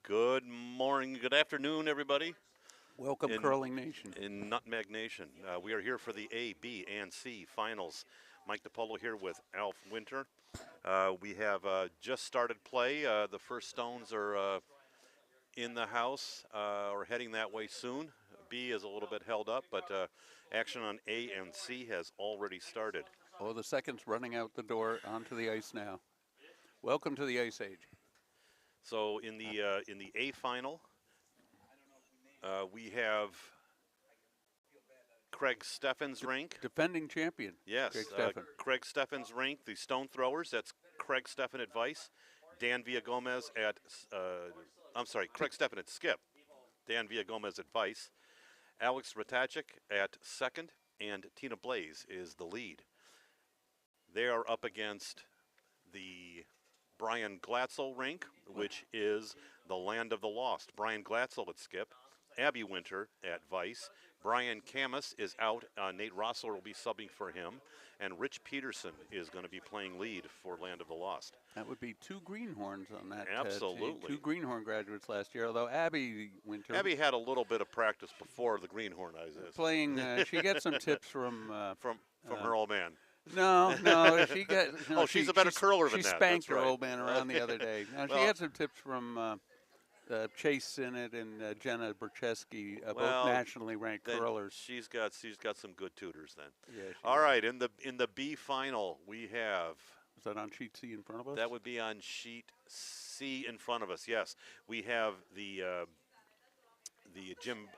Good morning, good afternoon, everybody Welcome, Curling Nation. in Nutmeg Nation. We are here for the A, B, and C finals. Mike DiPolo here with Alf Winter. We have just started play. The first stones are in the house or heading that way soon. B is a little bit held up, but action on A and C has already started. Oh, the second's running out the door onto the ice now. Welcome to the Ice Age. So in the A final, we have Craig Steffens' rink. Defending champion. Yes, Craig Steffen. Craig Steffens' rink, the stone throwers. That's Craig Steffen at Vice, Dan Villagomez at, Craig Steffen at Skip, Dan Villagomez at Vice, Alex Ratachik at second, and Tina Blaze is the lead. They are up against the Brian Glatzel rink, which is the land of the lost. Brian Glatzel at Skip, Abby Winter at Vice, Brian Camus is out. Nate Rossler will be subbing for him, and Rich Peterson is going to be playing lead for Land of the Lost. That would be two greenhorns on that. Absolutely. Two greenhorn graduates last year, although Abby Winter. Abby had a little bit of practice before the greenhorn eyes is. Playing, she gets some tips from her old man. No, she got. No, oh, she's a better curler than that. She spanked her right. old man around the other day. Now, she had some tips from Chase Sinnott and Jenna Bercheski, both nationally ranked curlers. She's got some good tutors then. Yeah. All right, in the B final we have. Is that on sheet C in front of us? That would be on sheet C in front of us. Yes, we have the Jim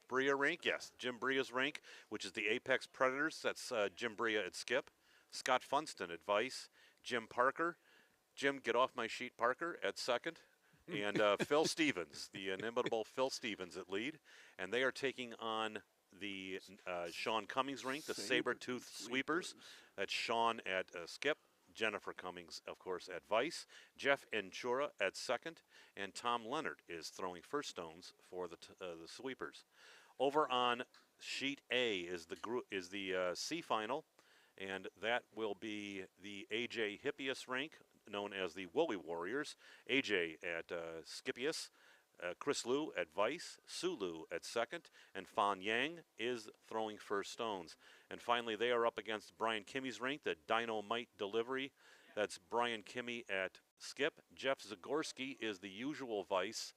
Bria rink. Yes, Jim Bria's rink, which is the Apex Predators. That's Jim Bria at Skip, Scott Funston at Vice, Jim Parker. Jim, get off my sheet, Parker at second. And Phil Stevens, the inimitable Phil Stevens at lead. And they are taking on the Sean Cummings rink, the Saber-Tooth Sweepers. That's Sean at Skip, Jennifer Cummings, of course, at Vice, Jeff Enchura at second, and Tom Leonard is throwing first stones for the Sweepers. Over on sheet A is the C final, and that will be the AJ Hippias rink, known as the Woolly Warriors. AJ at Skipius, Chris Liu at Vice, Sulu at second, and Fan Yang is throwing first stones. And finally, they are up against Brian Kimmy's rink, the Dynamite Delivery. That's Brian Kimmy at Skip. Jeff Zagorski is the usual Vice,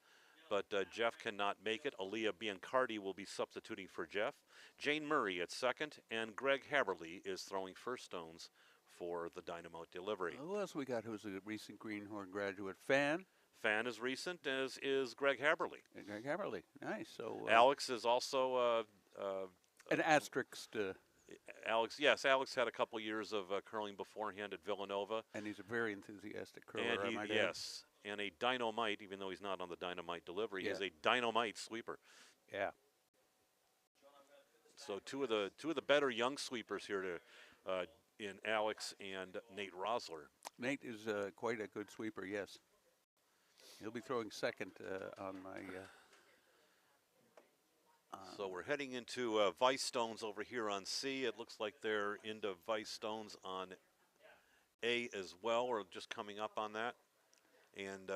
but Jeff cannot make it. Aaliyah Biancardi will be substituting for Jeff. Jane Murray at second, and Greg Haberly is throwing first stones for the Dynamite Delivery. Who else we got who's a recent Greenhorn graduate? Fan as recent as is Greg Haberly. Greg Haberly, nice. So Alex is also an asterisk to Alex. Yes, Alex had a couple years of curling beforehand at Villanova, and he's a very enthusiastic curler. And yes, and a Dynamite, even though he's not on the Dynamite Delivery, is a Dynamite sweeper. Yeah. So two of the better young sweepers here to in Alex and Nate Rossler. Nate is quite a good sweeper. Yes. He'll be throwing second on my. So we're heading into Vice Stones over here on C. It looks like they're into Vice Stones on A as well. We're just coming up on that. And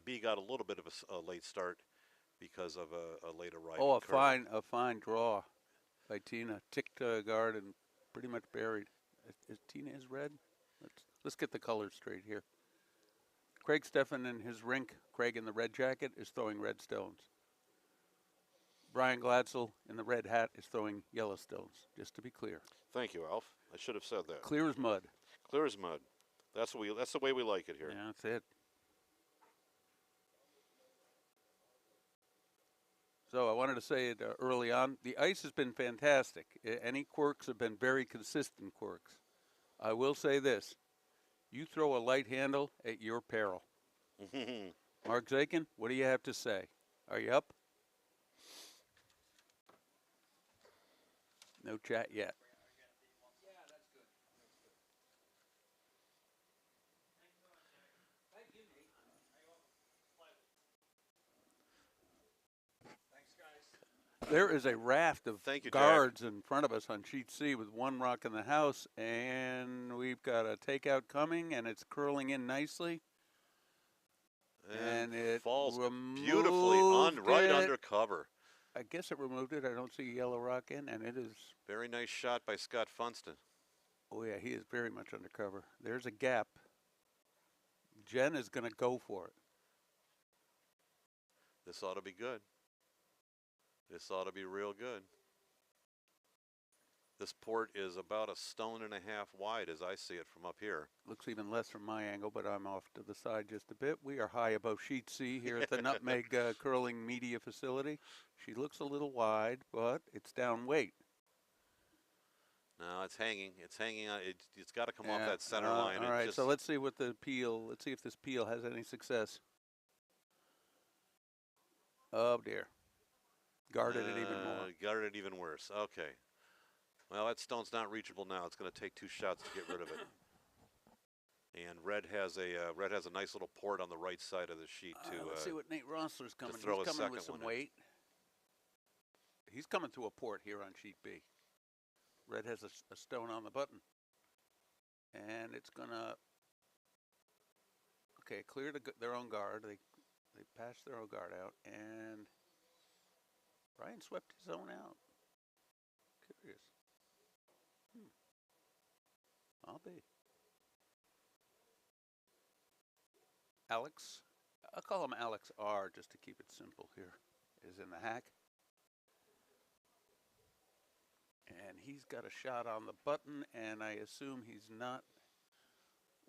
B got a little bit of a late start because of a late arrival. Oh, a fine draw by Tina. Ticked guard and pretty much buried. Is Tina is red? Let's get the colors straight here. Craig Steffen in his rink, Craig in the red jacket, is throwing red stones. Brian Glatzel in the red hat is throwing yellow stones, just to be clear. Thank you, Alf. I should have said that. Clear as mud. Clear as mud. That's the way we like it here. Yeah, that's it. So I wanted to say it early on. The ice has been fantastic. Any quirks have been very consistent quirks. I will say this. You throw a light handle at your peril. Mark Zakin, what do you have to say? Are you up? No chat yet. There is a raft of guards in front of us on sheet C with one rock in the house, and we've got a takeout coming, and it's curling in nicely. And it falls removed beautifully right it. under cover. I guess it removed it. I don't see Yellow Rock in, and it is. Very nice shot by Scott Funston. Oh yeah, he is very much undercover. There's a gap. Jen is going to go for it. This ought to be good. This ought to be real good. This port is about 1.5 stones wide as I see it from up here. Looks even less from my angle, but I'm off to the side just a bit. We are high above sheet C here at the Nutmeg Curling Media Facility. She looks a little wide, but it's down weight. No, it's hanging. It's hanging on. It's got to come off Yeah, that center line. All right, so let's see what the peel. Let's see if this peel has any success. Oh dear, guarded it even more. Guarded it even worse. Okay. Well, that stone's not reachable now. It's going to take 2 shots to get rid of it. And red has a nice little port on the right side of the sheet to. Let's see what Nate Rossler's coming. Throw He's a coming with second some one in. weight. He's coming to a port here on sheet B. Red has a stone on the button, and it's gonna. Okay, clear their own guard. They patched their own guard out, and Ryan swept his own out. Curious. I'll be. Alex, I'll call him Alex R just to keep it simple here, is in the hack. And he's got a shot on the button, and I assume he's not.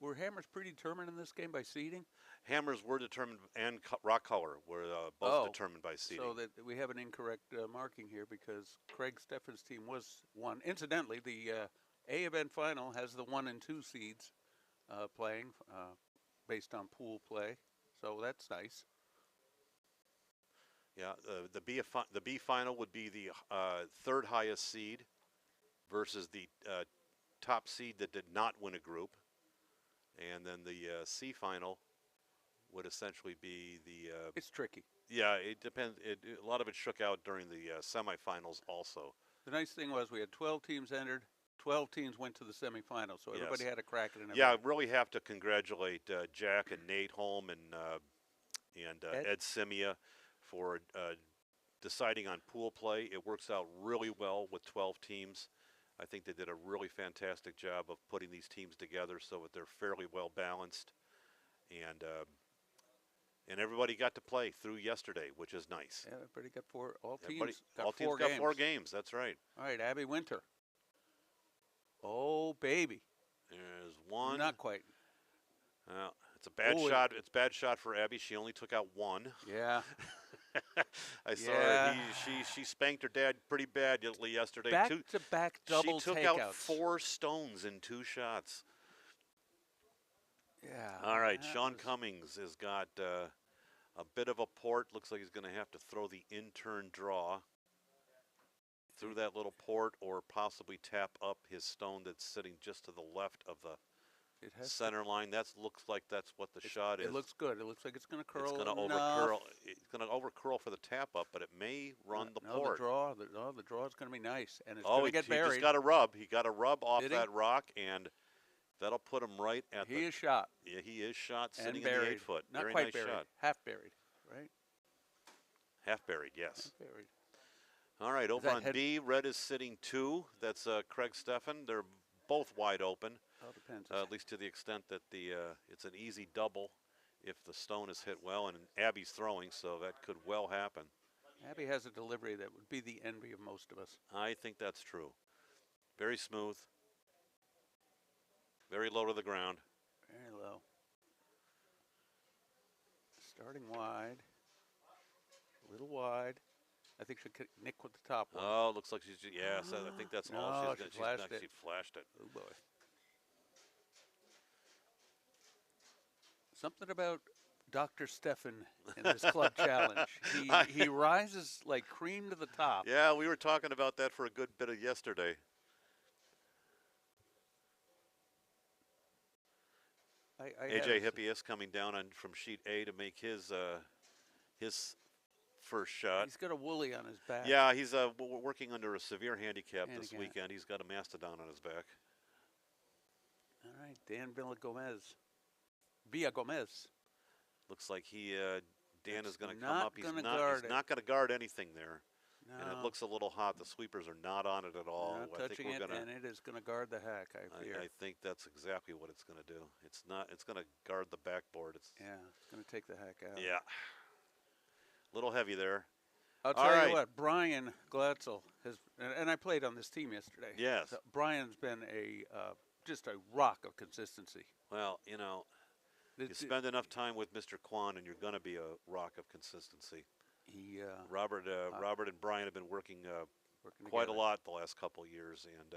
Were hammers predetermined in this game by seeding? Hammers were determined, and rock color were both determined by seeding. So that we have an incorrect marking here because Craig Steffen's team was 1. Incidentally, the A event final has the 1 and 2 seeds playing based on pool play, so that's nice. Yeah, the B final would be the 3rd highest seed versus the top seed that did not win a group, and then the C final would essentially be the. It's tricky. Yeah, it depends. A lot of it shook out during the semifinals also. The nice thing was we had 12 teams entered. 12 teams went to the semifinals, so everybody had a crack at it. Yeah, I really have to congratulate Jack and Nate Holm and Ed Simia for deciding on pool play. It works out really well with 12 teams. I think they did a really fantastic job of putting these teams together so that they're fairly well balanced, and everybody got to play through yesterday, which is nice. Yeah, everybody got 4. All Everybody, teams got all 4 teams games. got 4 games. That's right. All right, Abby Winter. Oh baby. There's one. Not quite. It's a bad shot. It's a bad shot for Abby. She only took out 1. Yeah. I saw her. She spanked her dad pretty badly yesterday. Back-to-back double She took takeouts. out 4 stones in 2 shots. Yeah. All right, Sean Cummings has got a bit of a port. Looks like he's going to have to throw the in-turn draw through that little port, or possibly tap up his stone that's sitting just to the left of the center line. That looks like that's what the shot is. It looks good. It looks like it's going to curl. It's going to overcurl. It's going to overcurl for the tap up, but it may run the port. The draw is going to be nice, and it's going to get buried. He just got a rub. He got a rub off that rock, and that'll put him right at He is shot. Yeah, he is shot, and sitting buried. in the 8 foot. Not Very quite nice buried. shot. Half buried, right? Half buried, yes. Half buried. All right, over on B, red is sitting 2. That's Craig Steffen. They're both wide open. All depends. At least to the extent that it's an easy double if the stone is hit well, and Abby's throwing, so that could well happen. Abby has a delivery that would be the envy of most of us. I think that's true. Very smooth. Very low to the ground. Very low. Starting wide. A little wide. I think she'll nick with the top one. Oh, looks like she's, yes, I think that's all she's got. She flashed it. Oh, boy. Something about Dr. Steffen in this club challenge. He rises like cream to the top. Yeah, we were talking about that for a good bit of yesterday. AJ Hippias coming down from sheet A to make his first shot. He's got a woolly on his back. Yeah, he's working under a severe handicap this weekend. He's got a mastodon on his back. All right, Dan Villagomez. Villagomez. Looks like Dan It's is going to come not up. He's gonna not. guard He's it. not going to guard anything there, and it No, looks a little hot. The sweepers are not on it at all. not I think touching we're it, going to. and it is going to guard the hack, I fear. I think that's exactly what it's going to do. It's not. It's going to guard the backboard. It's Yeah, it's going to take the hack out. yeah. Little heavy there. I'll All tell right. you what, Brian Glatzel has, and I played on this team yesterday. Yes. So Brian's been just a rock of consistency. Well, you spend enough time with Mr. Kwan, and you're going to be a rock of consistency. He Robert and Brian have been working working quite together. a lot the last couple of years, and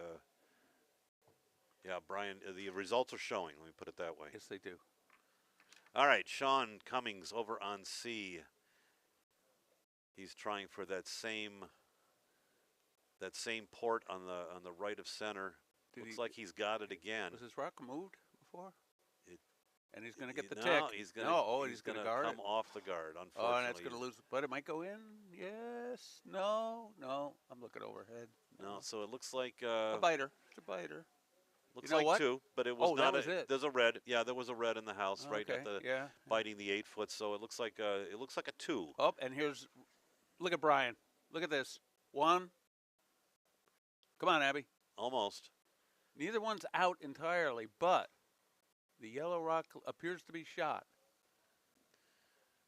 yeah, Brian, the results are showing. Let me put it that way. Yes, they do. All right, Sean Cummings over on C. He's trying for that same port on the right of center. Looks like he's got it again. Was his rock moved before? It- And he's going to get the no, tick. he's gonna. No, oh, he's going to gonna guard come it. off the guard. Oh, Unfortunately, and that's going to lose. But it might go in. Yes. No. No. I'm looking overhead. no. So it looks like A biter. It's a biter. looks know like what? two, but it was Oh, not. that was it. There's a red. Yeah, there was a red in the house right Okay. at the Yeah. biting the 8 foot. So it looks like a two. Oh, and here's. Look at Brian. Look at this. One. Come on, Abby. Almost. Neither one's out entirely, but the yellow rock appears to be shot.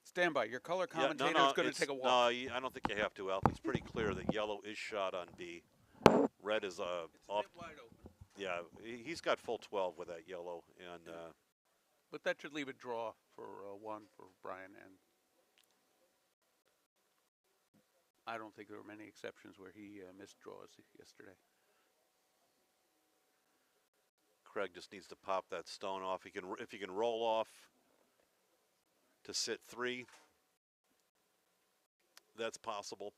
Stand by. Your color commentator is going to it's- take a walk. No, I don't think you have to, Alf. It's pretty clear that yellow is shot on B. Red is It's a off. bit wide open. Yeah, he's got full 12 with that yellow, and But that should leave a draw for one for Brian. And I don't think there were many exceptions where he missed draws yesterday. Craig just needs to pop that stone off. If he can roll off to sit 3, that's possible.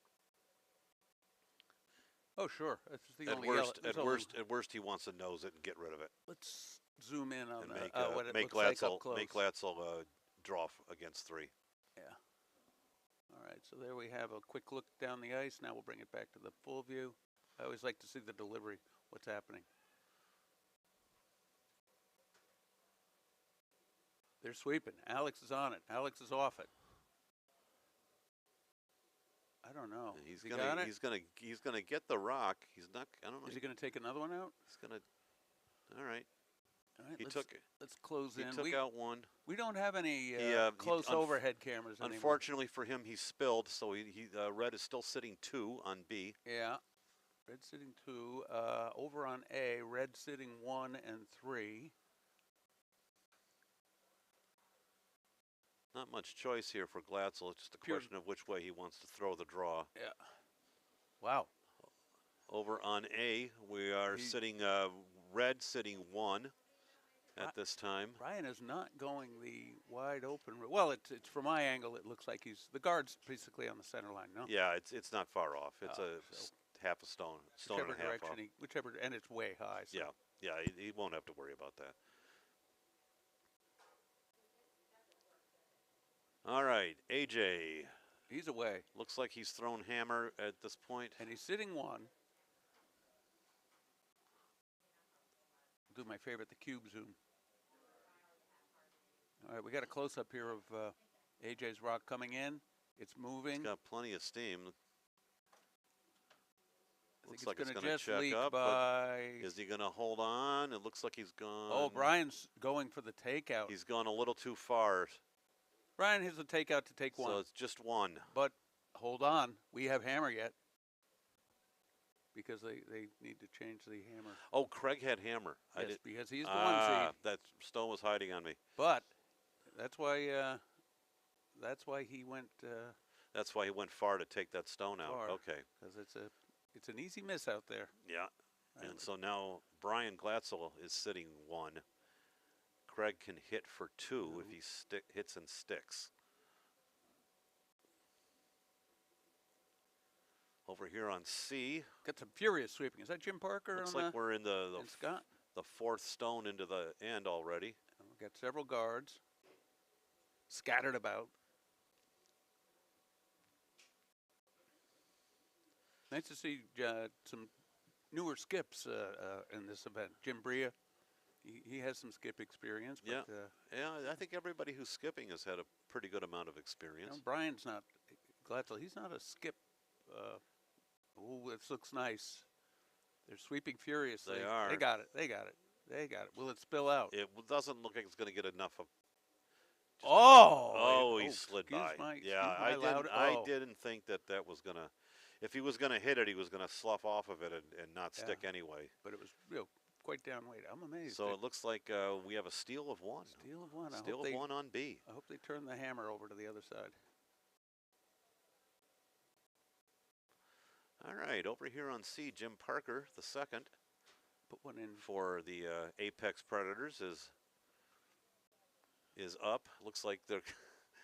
Oh, sure. That's the At only worst, yellow. at worst, he wants to nose it and get rid of it, Let's zoom in on and what it make looks like up Glatzel close. draw against 3. Yeah. All right, so there we have a quick look down the ice. Now we'll bring it back to the full view. I always like to see the delivery, what's happening. They're sweeping. Alex is on it. Alex is off it. I don't know. He's He got it? gonna get the rock. He's not. I don't know. Is he going to take another one out? He's gonna. All right. All right, He let's, took let's close he in. took out one. We don't have any He, close overhead cameras anymore. Unfortunately for him, he spilled. So red is still sitting 2 on B. Yeah. Red sitting 2. Over on A, red sitting 1 and 3. Not much choice here for Glatzel. It's just a Pure- question of which way he wants to throw the draw. Yeah. Wow. Over on A, we are sitting red sitting 1 at this time. Ryan is not going the wide open. Well, it's from my angle. It looks like the guard's basically on the center line. No. Yeah, it's not far off. It's Oh, half a stone and Whichever a half direction off. and it's way high. So. Yeah, he won't have to worry about that. All right, AJ. He's away, Looks like he's thrown hammer at this point. and he's sitting 1. Do my favorite, the cube zoom. All right, we got a close up here of AJ's rock coming in. It's moving. He's got plenty of steam. I Looks think like it's it's going gonna to just check leak up, but by. Is he going to hold on? It looks like he's gone. Oh, Brian's going for the takeout. He's gone a little too far. Brian has a takeout to take 1. So it's just 1. But hold on, we have hammer yet. Because they need to change the hammer. Oh, Craig had hammer. Yes, because he's the 1 seed. That stone was hiding on me. But that's why he went That's why he went far to take that stone out. far. Okay. Because it's an easy miss out there. Yeah. And so now Brian Glatzel is sitting 1. Craig can hit for 2 if he hits and sticks. Over here on C, Got some furious sweeping. Is that Jim Parker? looks on like we're in and Scott? the 4th stone into the end already. And we've got several guards scattered about. Nice to see some newer skips in this event. Jim Bria, he has some skip experience. But, Yeah. Yeah, I think everybody who's skipping has had a pretty good amount of You experience. know, Brian's not Glatzel. He's not a skip. Oh, this looks nice. They're sweeping furiously. They are. They got it. They got it. They got it. Will it spill out? It doesn't look like it's going to get enough of. Oh! He slid excuse by. my- Yeah, excuse my loud I oh. didn't think that was gonna. If he was gonna hit it, he was gonna slough off of it and not stick anyway. But it was quite downweight. I'm amazed. So it looks like we have a steal of one. Steal of one. Steal of one on B. I hope they turn the hammer over to the other side. All right, over here on C, Jim Parker, the second Put one in. for the Apex Predators is up. Looks like they're.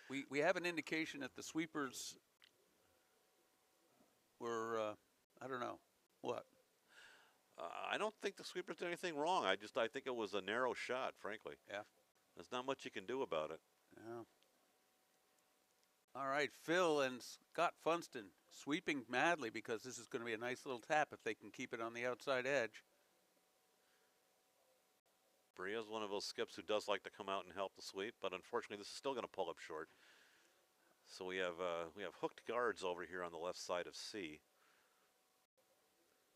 We have an indication that the sweepers were I don't know what. I don't think the sweepers did anything wrong. I think it was a narrow shot, frankly. Yeah. There's not much you can do about it. Yeah. All right, Phil and Scott Funston sweeping madly because this is going to be a nice little tap if they can keep it on the outside edge. Bria's one of those skips who does like to come out and help the sweep, but unfortunately this is still going to pull up short. So we have hooked guards over here on the left side of C.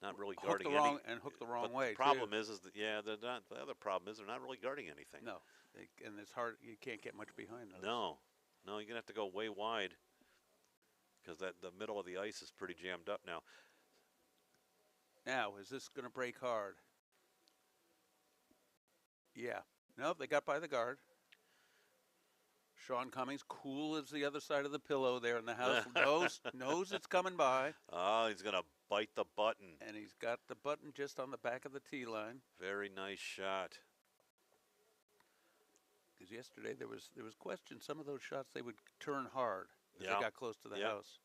Not really guarding Hook the wrong but way. The problem is that they're not. The other problem is they're not really guarding anything. No, and it's hard. You can't get much behind those. No, you're gonna have to go way wide because the middle of the ice is pretty jammed up now. Now, is this going to break hard? Yeah. No, they got by the guard. Sean Cummings, cool as the other side of the pillow there in the house, knows it's coming by. Oh, he's gonna bite the button. And he's got the button just on the back of the tee line. Very nice shot. Because yesterday there was question. Some of those shots they would turn hard if they got close to the house.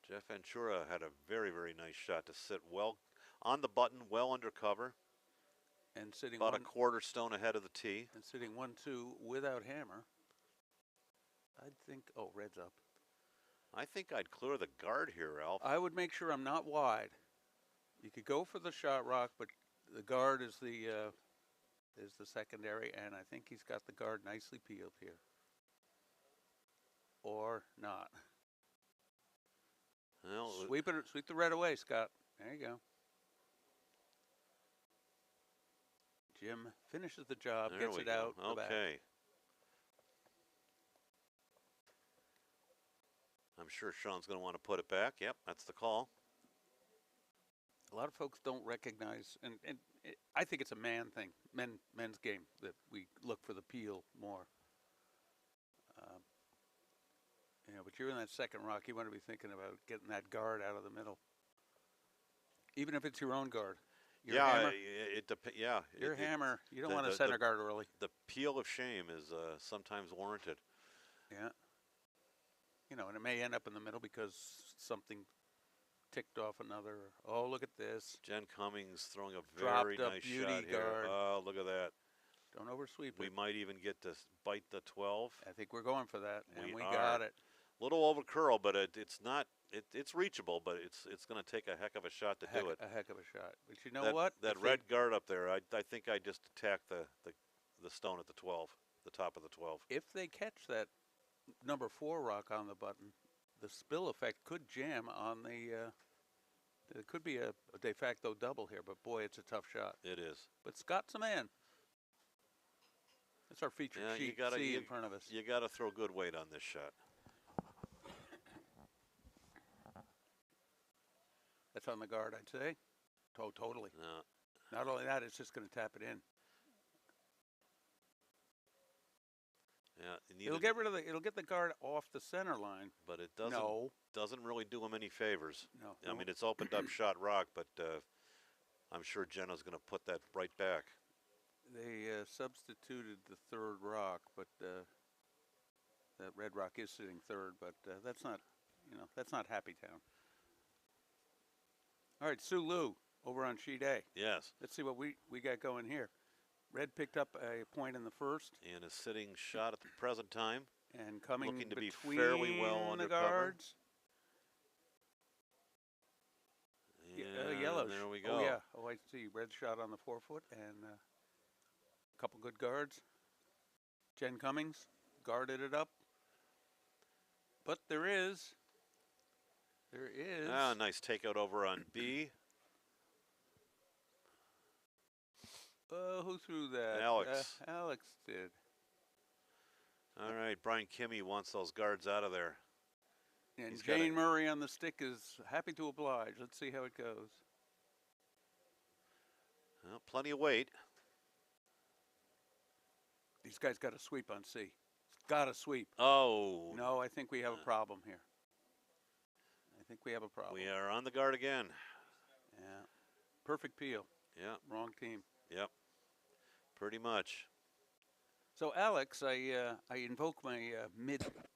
Jeff Ventura had a very, very nice shot to sit well on the button, well under cover. And sitting about a quarter stone ahead of the tee. And sitting 1-2 without hammer. I'd think, red's up. I think I'd clear the guard here, Alf. I would make sure I'm not wide. You could go for the shot rock, but the guard is the secondary, and I think he's got the guard nicely peeled here. Or not. Well, sweep the red away, Scott. There you go. Jim finishes the job, gets it out. Okay. I'm sure Sean's going to want to put it back. Yep, that's the call. A lot of folks don't recognize, and I think it's a man thing, men's game, that we look for the peel more. But you're in that second rock, you want to be thinking about getting that guard out of the middle, even if it's your own guard. Your hammer, your hammer. You don't want to center guard early. The peel of shame is sometimes warranted. Yeah. And it may end up in the middle because something ticked off another. Oh, look at this. Jen Cummings throwing a very nice shot here. Guard. Oh, look at that. Don't oversweep it. We might even get to bite the 12. I think we're going for that, and we got it. A little over curl, but it's not. It's reachable, but it's going to take a heck of a shot to do it. A heck of a shot. But you know what? That red guard up there, I think I just attacked the stone at the 12, the top of the 12. If they catch that number 4 rock on the button, the spill effect could jam on the. It could be a de facto double here, but boy, it's a tough shot. It is. But Scott's a man. That's our featured sheet. C in front of us. You got to throw good weight on this shot. That's on the guard, I'd say. Totally. No. Not only that, it's just going to tap it in. Yeah. It'll get the guard off the center line. But it doesn't really do him any favors. No. I mean, it's opened up shot rock, but I'm sure Jenna's going to put that right back. They substituted the third rock, but that red rock is sitting third. But that's not Happy Town. All right, Sue Lou over on sheet A. Yes. Let's see what we got going here. Red picked up a point in the first. And is sitting shot at the present time. And coming looking to be between fairly well the under guards. Yeah, yellow. there we go. Oh, yeah. Oh, I see. Red shot on the 4-foot and couple good guards. Jen Cummings guarded it up. But there is. Ah, nice takeout over on B. Who threw that? Alex. Alex did. All right, Brian Kimmy wants those guards out of there. And He's got Jane it. Murray on the stick is happy to oblige. Let's see how it goes. Well, plenty of weight. These guys got a sweep on C. Got a sweep. Oh. No, I think we have a problem here. I think we have a problem. We are on the guard again. Yeah. Perfect peel. Yeah. Wrong team. Yep. Pretty much. So Alex, I invoke my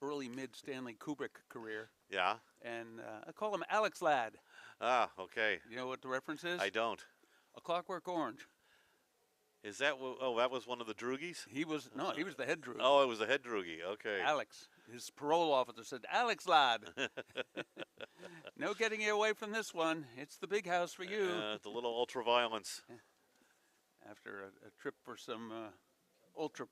early mid Stanley Kubrick career, Yeah. and I call him Alex Ladd. Ah, okay. You know what the reference is? I don't. A Clockwork Orange. Is that? Oh, that was one of the droogies. He was the head droog. Oh, it was a head droogie. Okay. Alex, his parole officer said, "Alex Ladd, no getting you away from this one. It's the big house for you." The little ultra violence. After a trip for some ultra.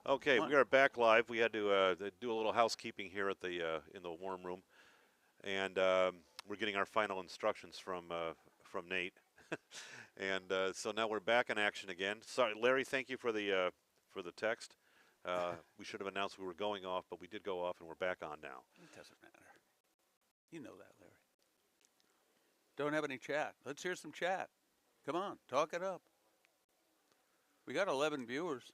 Okay, we are back live. We had to do a little housekeeping here at the in the warm room, and we're getting our final instructions from Nate, and so now we're back in action again. Sorry, Larry. Thank you for the text. We should have announced we were going off, but we did go off, and we're back on now. It doesn't matter. You know that, Larry. Don't have any chat. Let's hear some chat. Come on, talk it up. We got 11 viewers.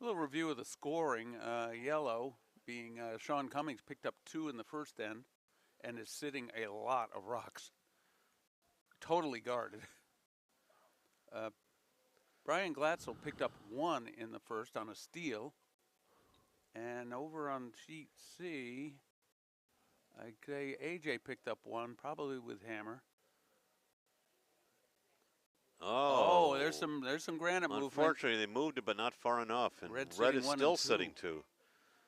A little review of the scoring. Yellow being Sean Cummings picked up 2 in the first end and is sitting a lot of rocks. Totally guarded. Brian Glatzel picked up 1 in the first on a steal. And over on sheet C, I'd say AJ picked up 1, probably with hammer. Oh, there's some granite movement. Unfortunately, they moved it, but not far enough, and Red red sitting is 1 still and 2. sitting 2.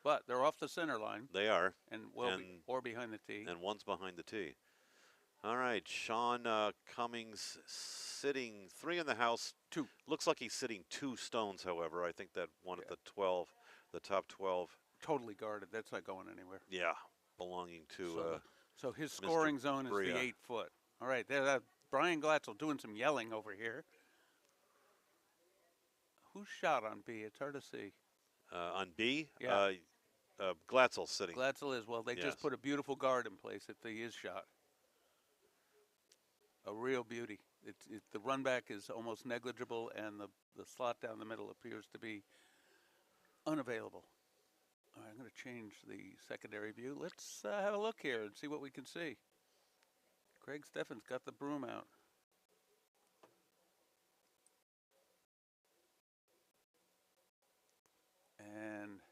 But they're off the center line. They are, And or behind the tee. and one's behind the tee. All right, Sean Cummings sitting 3 in the house. 2. Looks like he's sitting 2 stones, however. I think that one at the 12, the top 12. Totally guarded. That's not going anywhere. Yeah, belonging to. So his scoring zone is Bria. the 8 foot. All right, there. Brian Glatzel doing some yelling over here. Who's shot on B? It's hard to see. On B, Yeah. Glatzel sitting. Glatzel is. Well, they Yes. just put a beautiful guard in place if he is shot. A real beauty. The run back is almost negligible, and the slot down the middle appears to be unavailable. All right, I'm going to change the secondary view. Let's have a look here and see what we can see. Craig Steffen's got the broom out. And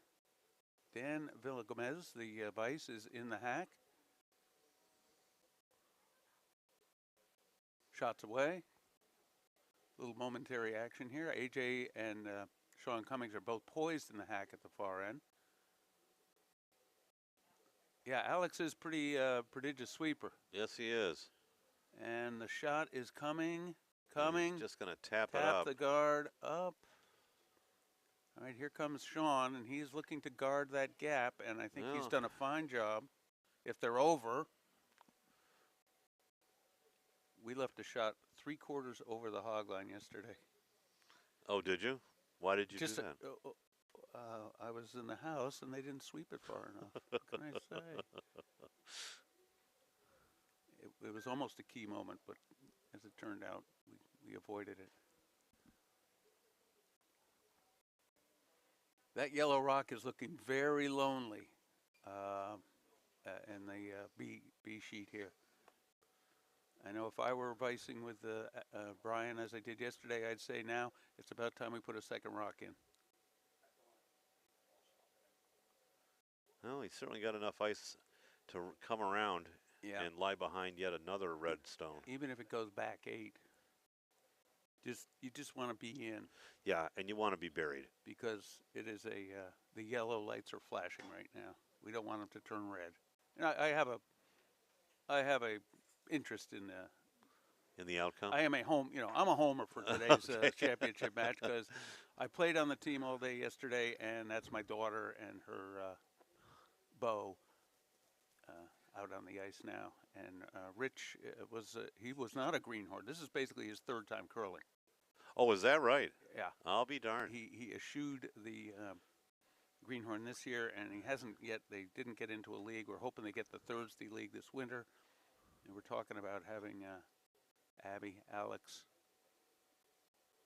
Dan Villagomez, the vice, is in the hack. Shots away. Little momentary action here. AJ and Sean Cummings are both poised in the hack at the far end. Yeah, Alex is pretty prodigious sweeper. Yes, he is. And the shot is coming. Coming. He's just going to tap it Tap up. the guard up. All right, here comes Sean, and he's looking to guard that gap, and I think he's done a fine job. If they're over, we left a shot 3/4 over the hog line yesterday. Oh, did you? Why did you do that? I was in the house, and they didn't sweep it far enough. What can I say? It was almost a key moment, but as it turned out, we avoided it. That yellow rock is looking very lonely in the B sheet here. I know if I were vicing with Brian as I did yesterday, I'd say now it's about time we put a second rock in. Well, he's certainly got enough ice to come around and lie behind yet another red stone. Even if it goes back 8, you just want to be in. Yeah, and you want to be buried. Because it is the yellow lights are flashing right now. We don't want them to turn red. And I have a interest in the outcome. I'm a homer for today's championship match because I played on the team all day yesterday, and that's my daughter and her beau out on the ice now. And Rich he was not a greenhorn. This is basically his 3rd time curling. Oh, is that right? Yeah. I'll be darned. He eschewed the greenhorn this year, and he hasn't yet. They didn't get into a league. We're hoping they get the Thursday league this winter. And we're talking about having Abby, Alex,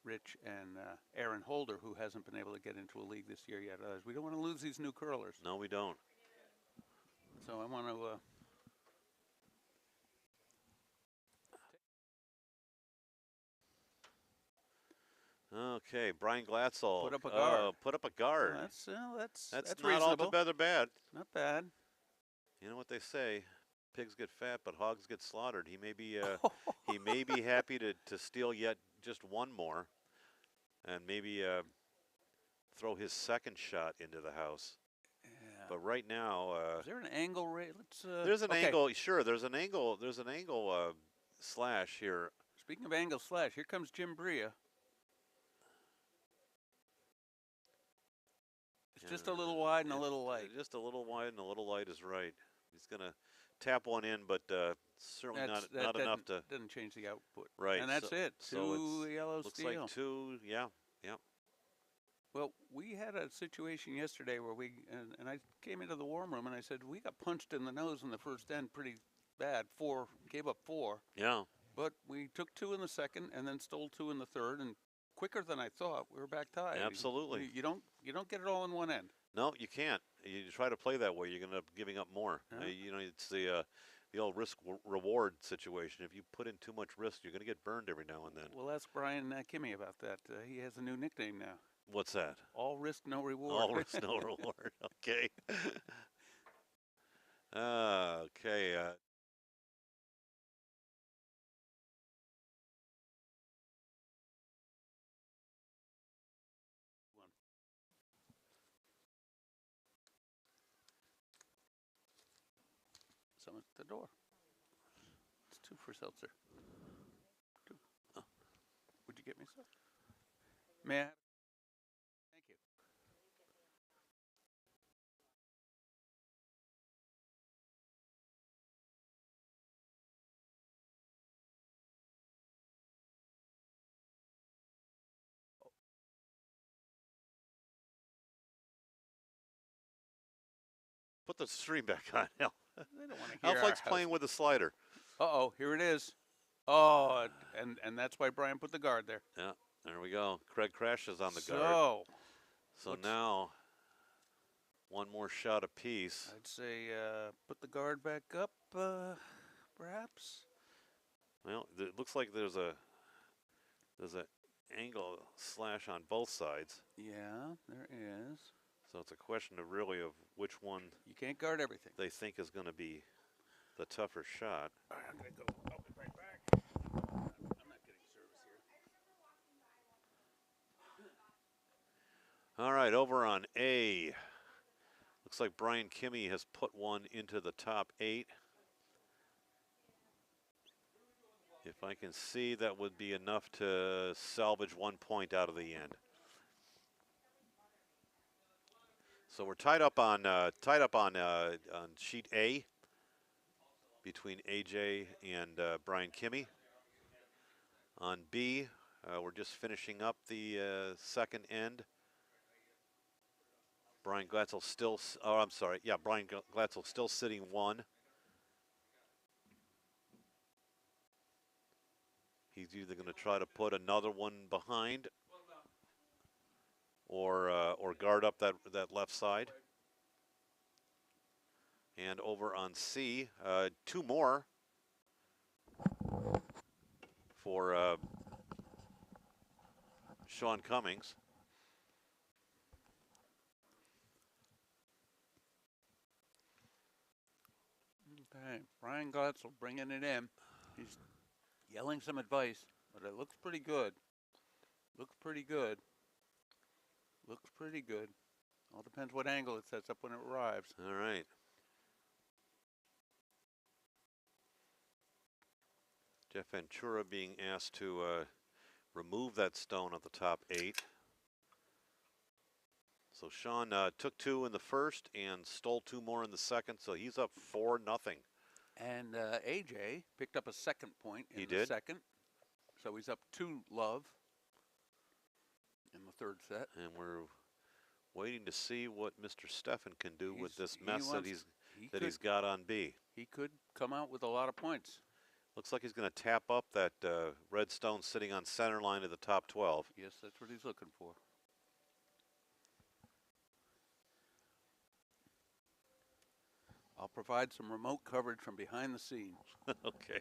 Rich, and Aaron Holder, who hasn't been able to get into a league this year yet. We don't want to lose these new curlers. No, we don't. So I want to... Okay, Brian Glatzel. Put up a guard. Put up a guard. That's not reasonable. altogether bad. Not bad. You know what they say, pigs get fat, but hogs get slaughtered. He may be happy to steal yet just one more, and maybe throw his second shot into the house. Yeah. But right now, is there an angle? There's an angle. Sure, there's an angle. There's an angle slash here. Speaking of angle slash, here comes Jim Bria. It's just a little wide and a little light. Just a little wide and a little light is right. He's going to tap one in, but certainly not enough to... Doesn't change the output. Right. And that's it. Two yellow looks steel. Looks like 2, yeah. Well, we had a situation yesterday where and I came into the warm room and I said, we got punched in the nose in the first end pretty bad. Gave up 4. Yeah. But we took 2 in the second and then stole 2 in the third, and quicker than I thought, we were back tied. Absolutely. You don't get it all in one end. No, you can't. You try to play that way, you're going to end up giving up more. Yeah. It's the old risk-reward situation. If you put in too much risk, you're going to get burned every now and then. We'll ask Brian Kimmy about that. He has a new nickname now. What's that? All risk, no reward. All risk, no reward. Okay. Okay. Someone's at the door. It's 2 for seltzer. 2. Oh. Would you get me some? May I? Thank you. Put the stream back on. They don't want to hear. Alf likes playing with the slider. Uh-oh, here it is. Oh, and that's why Brian put the guard there. Yeah, there we go. Craig crashes on the guard. So now, one more shot apiece. I'd say put the guard back up, perhaps. Well, it looks like there's a angle slash on both sides. Yeah, there is. So it's a question of really of which one you can't guard everything. They think is going to be the tougher shot. All right, I'm going to go. I'll be right back. I'm not getting service here. All right, over on A. Looks like Brian Kimmy has put one into the top 8. If I can see, that would be enough to salvage 1 point out of the end. So we're tied up on sheet A between AJ and Brian Kimmy. On B, we're just finishing up the second end. Brian Glatzel still, oh, I'm sorry. Yeah, Brian Glatzel still sitting 1. He's either going to try to put another one behind or guard up that left side. And over on C, 2 more for Sean Cummings. Okay, Brian Glatzel bringing it in. He's yelling some advice, but it looks pretty good. Looks pretty good. Looks pretty good. All depends what angle it sets up when it arrives. All right. Jeff Ventura being asked to remove that stone at the top 8. So Sean took 2 in the first and stole 2 more in the second, so he's up 4-0. And AJ picked up a second point in He the did? second. So he's up 2-love in the third set. And we're waiting to see what Mr. Steffen can do with this he mess wants- that he's got on B. He could come out with a lot of points. Looks like he's going to tap up that red stone sitting on center line of the top 12. Yes, that's what he's looking for. I'll provide some remote coverage from behind the scenes. Okay.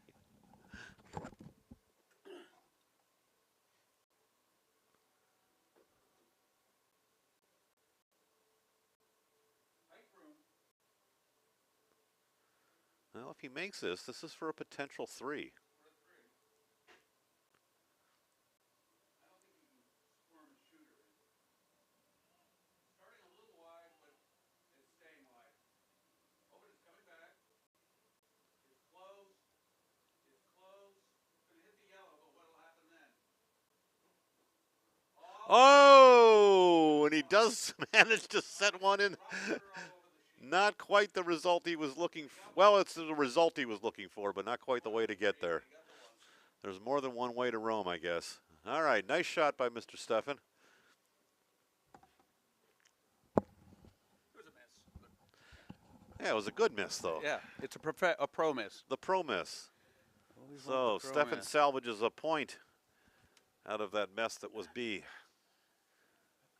Well, if he makes this is for a potential 3. Oh, and he does manage to set one in. Not quite the result he was looking for. Well, it's the result he was looking for, but not quite the way to get there. There's more than one way to Rome, I guess. All right, nice shot by Mr. Steffen. Yeah, it was a good miss, though. Yeah, it's a pro miss. The pro miss. Always So want the pro Steffen miss. salvages a point out of that mess that was B.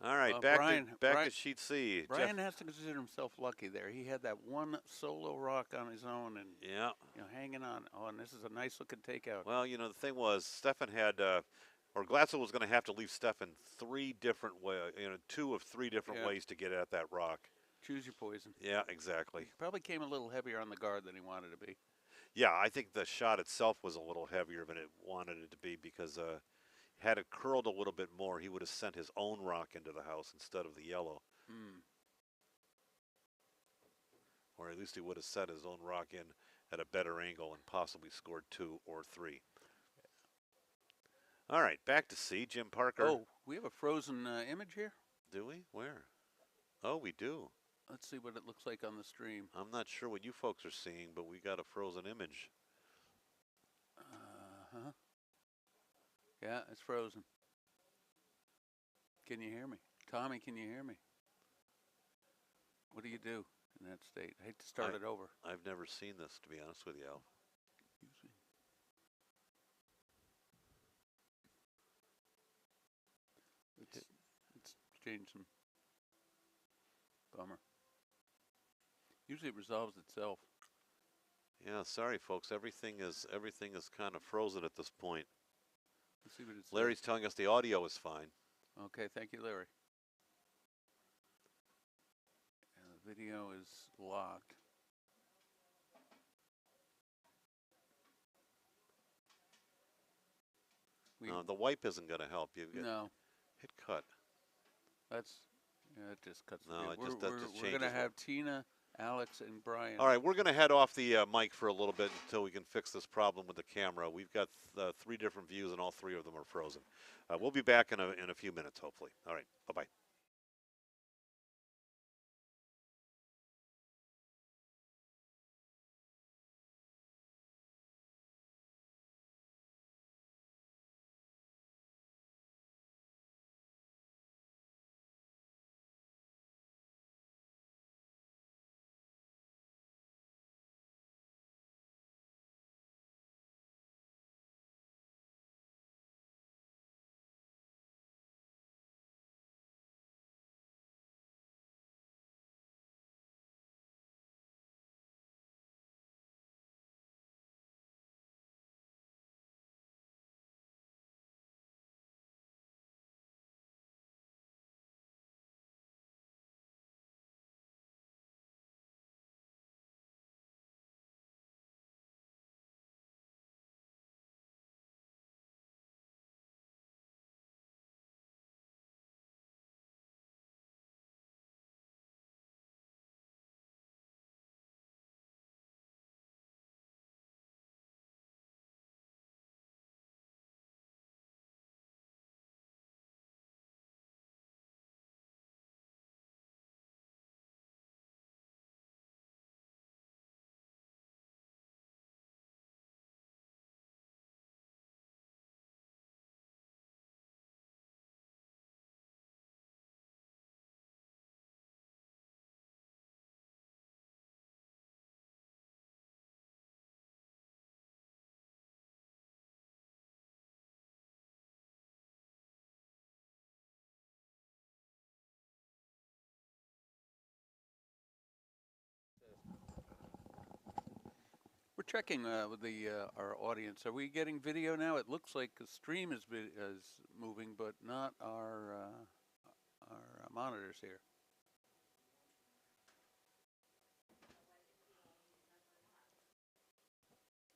All right, back to sheet C. Brian Jeff. has to consider himself lucky there. He had that one solo rock on his own and Yeah. hanging on. Oh, and this is a nice looking takeout. Well, the thing was, Steffen had, or Glatzel was going to have to leave Steffen 3 different ways, 2 of 3 different ways to get at that rock. Choose your poison. Yeah, exactly. Probably came a little heavier on the guard than he wanted to be. Yeah, I think the shot itself was a little heavier than it wanted it to be because had it curled a little bit more, he would have sent his own rock into the house instead of the yellow. Or at least he would have set his own rock in at a better angle and possibly scored 2 or 3. All right, back to C. Jim Parker. Oh, we have a frozen image here? Do we? Where? Oh, we do. Let's see what it looks like on the stream. I'm not sure what you folks are seeing, but we got a frozen image. Uh-huh. Yeah, it's frozen. Can you hear me? Tommy, can you hear me? What do you do in that state? I hate to start it over. I've never seen this, to be honest with you, Al. It's changing. Bummer. Usually it resolves itself. Yeah, sorry, folks. Everything is kind of frozen at this point. Let's see what it says. Larry's telling us the audio is fine. Okay, thank you, Larry. And the video is locked. No, the wipe isn't going to help you. No. Hit cut. That's, yeah, it just cuts. No, the it video. just- that just We're going to changes have Tina Alex and Brian. All right, we're going to head off the mic for a little bit until we can fix this problem with the camera. We've got 3 different views, and all 3 of them are frozen. We'll be back in a few minutes, hopefully. All right, bye-bye. We're checking with our audience. Are we getting video now? It looks like the stream is moving, but not our monitors here.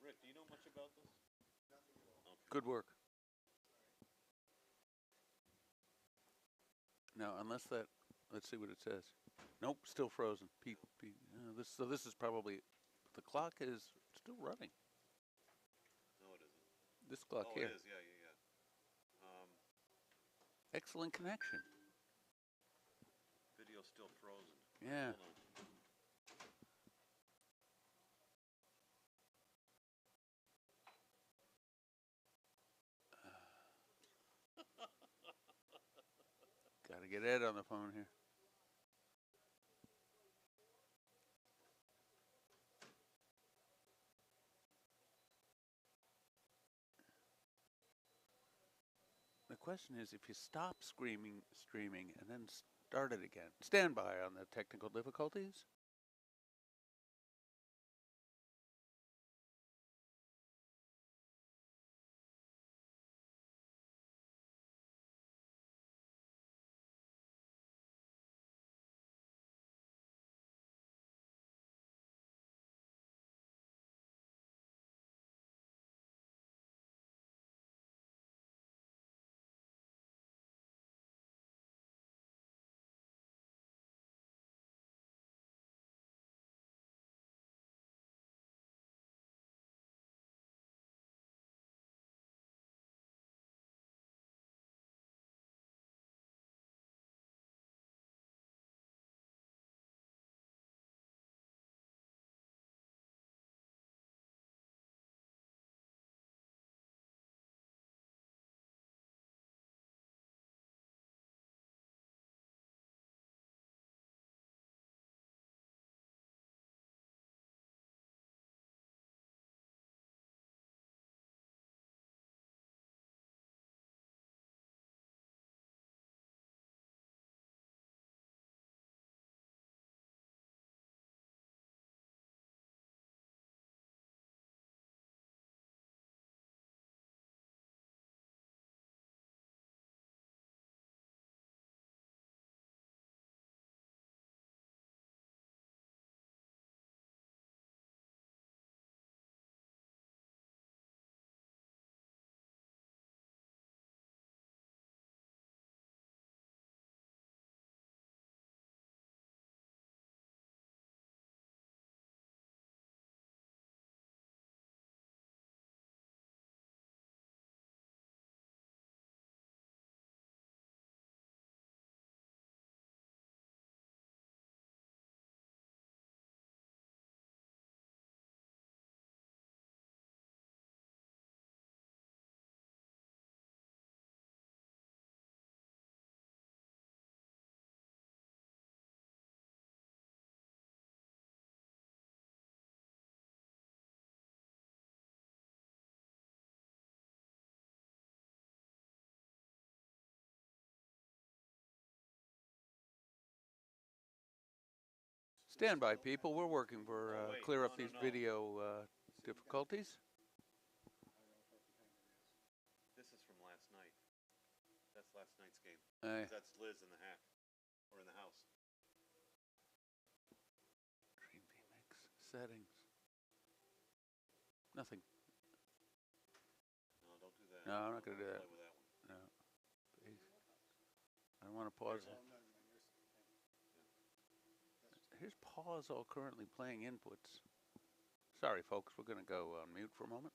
Rick, do you know much about this? Good work. Now, unless that, let's see what it says. Nope, still frozen. So this is probably, the clock is still running. No, it isn't. This clock here. It is, yeah. Excellent connection. Video's still frozen. Yeah. Gotta get Ed on the phone here. The question is, if you stop streaming and then start it again, stand by on the technical difficulties. Stand by, people. We're working for Oh, wait, clear no, up no, these no. video difficulties. This is from last night. That's last night's game. Uh, That's Liz in the hack, or in the house. Dream VMix settings. Nothing. No, don't do that. No, I'm not going to do that. Play with that one. No. I don't want to pause it. Here's pause all currently playing inputs. Sorry, folks. We're going to go on mute for a moment.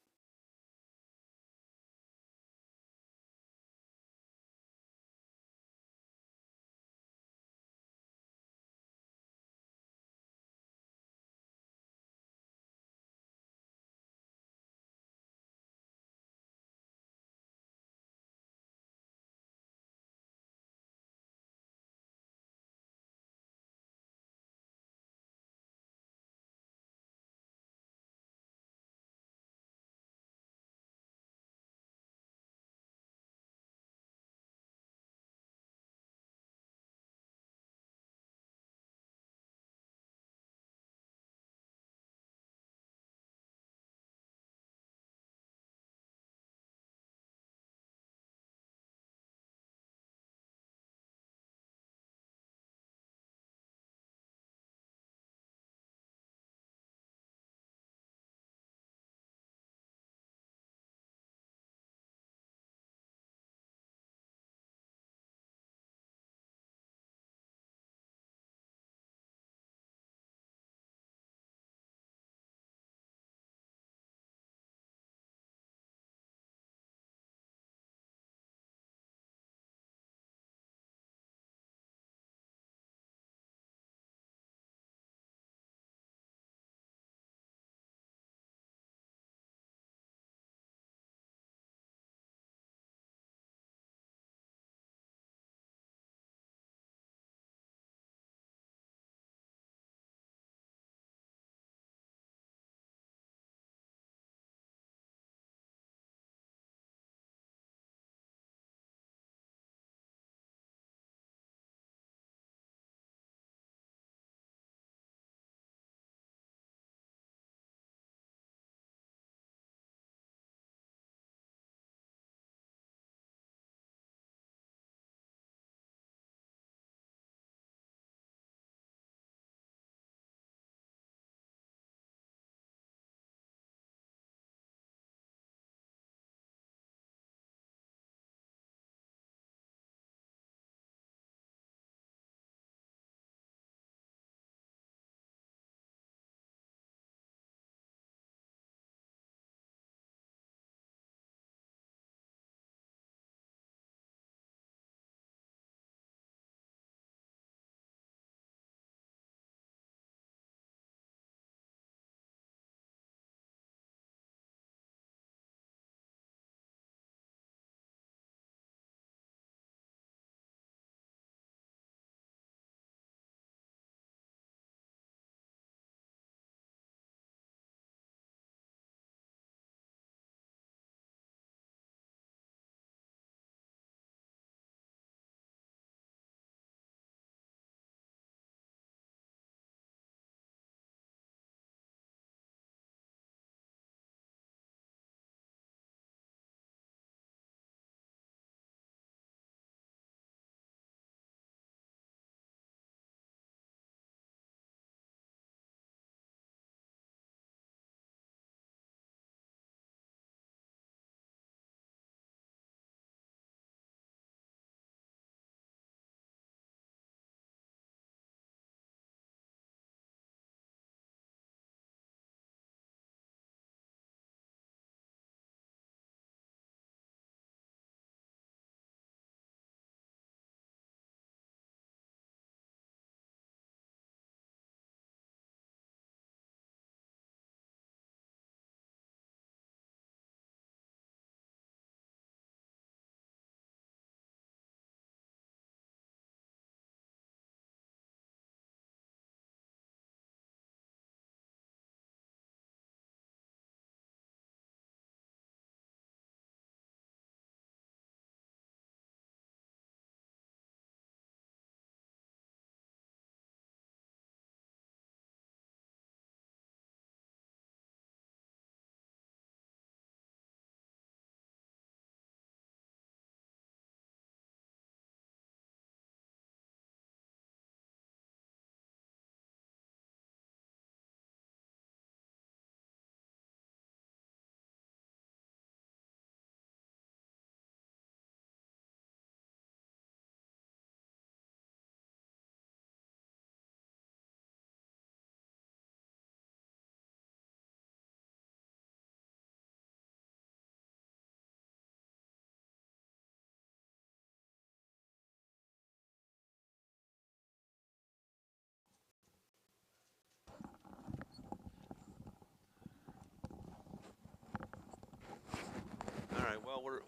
Well, we're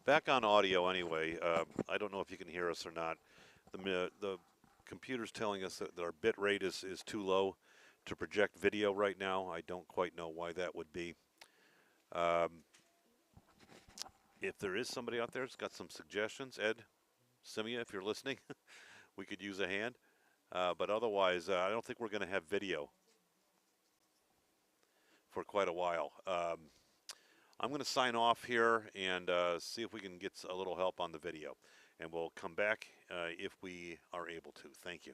back on audio anyway. I don't know if you can hear us or not. The computer's telling us that our bit rate is too low to project video right now. I don't quite know why that would be. Um, if there is somebody out there that's got some suggestions, Ed, Simia, if you're listening, we could use a hand. But otherwise, I don't think we're going to have video for quite a while. I'm going to sign off here and see if we can get a little help on the video. And we'll come back if we are able to. Thank you.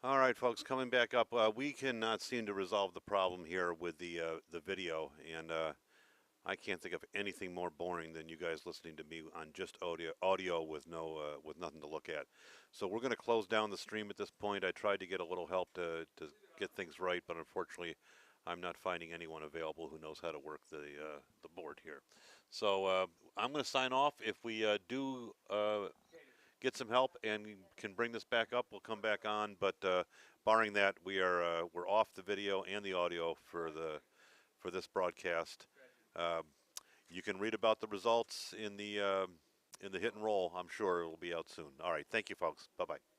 All right, folks, coming back up, we cannot seem to resolve the problem here with the video, and I can't think of anything more boring than you guys listening to me on just audio with no with nothing to look at. So we're going to close down the stream at this point. I tried to get a little help to get things right, but unfortunately, I'm not finding anyone available who knows how to work the board here. So I'm going to sign off. If we do get some help and can bring this back up, we'll come back on. But barring that, we're off the video and the audio for this broadcast. Um, you can read about the results in the hit and roll. I'm sure it will be out soon. All right, thank you, folks. Bye bye.